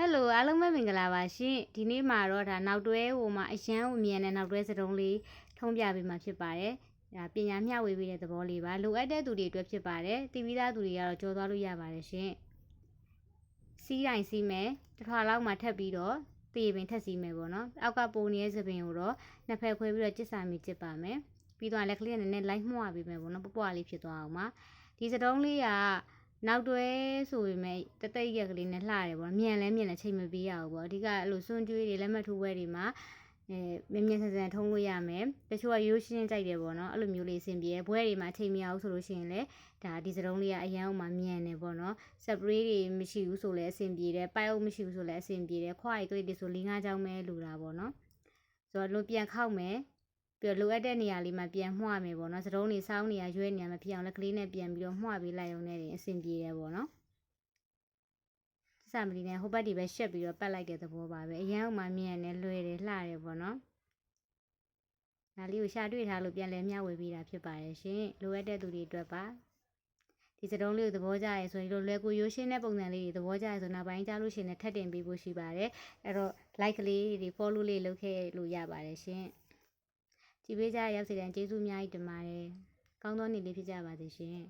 Hello အားလုံးပဲမင်္ဂလာပါရှင်ဒီနေ့မှာတော့ဒါနောက်တွဲဟိုမှာအရန်ကိုမြန်တဲ့နောက်တွဲစတုံးလေးထုံးပြပေးမှာဖြစ်ပါတယ်ဒါပညာမျှဝေပေးတဲ့သဘောလေးပါလိုအပ်တဲ့သူတွေအတွက်ဖြစ်ပါတယ်တည်ပြီးသားသူတွေကတော့ကြော်သွားလို့ရပါတယ်ရှင်စီးတိုင်းစီးမယ်တစ်ခါလောက်မှထပ်ပြီးတော့တည်ပင်ထက်စီးမယ်ပေါ့နော်အောက်ကပုံနေတဲ့သပင်ကိုတော့နှစ်ဖက်ခွဲပြီးတော့ကျစ်စာမီကျစ်ပါမယ်ပြီးတော့လက်ကလေးကနည်းနည်းလိုက်မှုှပေးမယ်ပေါ့နော်ပွားလေးဖြစ်သွားအောင်ပါဒီစတုံးလေးကနောက်တွဲဆိုပေမဲ့တသိက်ကလေးနဲ့လှတယ်ပေါ့မြန်လဲချိန်မပေးရဘူးပေါ့အဓိကအဲ့လိုစွန့်ကျွေးတွေလက်မှတ်ထိုးပွဲတွေမှာမြန်ဆန်ထုံးလို့ရမယ်တချို့ကရိုးရှင်းကြိုက်တယ်ပေါ့နော်အဲ့လိုမျိုးလေးအဆင်ပြေဘွဲတွေမှာချိန်မရဘူးဆိုလို့ရှိရင်လည်းဒါဒီစတုံးလေးကအရန်အောင်မှမြန်နေပေါ့နော်စပရေးတွေမရှိဘူးဆိုလည်းအဆင်ပြေတယ်ပိုက်အုပ်မရှိဘူးဆိုလည်းအဆင်ပြေတယ်ခွားရီကလေးတွေဆို၄-၅ချောင်းပဲလိုတာပေါ့နော်ဆိုတော့လုံးပြန်ခောက်မယ်ပြီးတော့လိုအပ်တဲ့နေရာလေးမှာပြန်မှုှမယ်ပေါ့နော်စတုံးတွေစောင်းနေရရွဲနေရမဖြစ်အောင်လက်ကလေးနဲ့ပြန်ပြီးတော့မှုှပေးလိုက်အောင်နဲ့အဆင်ပြေတယ်ပေါ့နော်စမလီနဲ့ဟိုဘက်ဒီပဲရှက်ပြီးတော့ပတ်လိုက်တဲ့သဘောပါပဲအရန်အောင်မှမြန်တယ်လွယ်တယ်လှတယ်ပေါ့နော်ဒါလေးကိုရှာတွေ့ထားလို့ပြန်လဲမျှဝေပေးတာဖြစ်ပါတယ်ရှင်လိုအပ်တဲ့သူတွေအတွက်ပါဒီစတုံးလေးကိုသဘောကျရဲဆိုရင်လွယ်ကူရိုးရှင်းတဲ့ပုံစံလေးတွေသဘောကျရဲဆိုနောက်ပိုင်းကြားလို့ရှိရင်ထပ်တင်ပေးဖို့ရှိပါတယ်အဲ့တော့ like ကလေးတွေ follow လေးလုပ်ခဲ့လို့ရပါတယ်ရှင်ကြည့်ပေးကြရောက်စီတိုင်းကျေးဇူးအများကြီးတင်ပါတယ်ကောင်းသောနေ့လေးဖြစ်ကြပါစေရှင်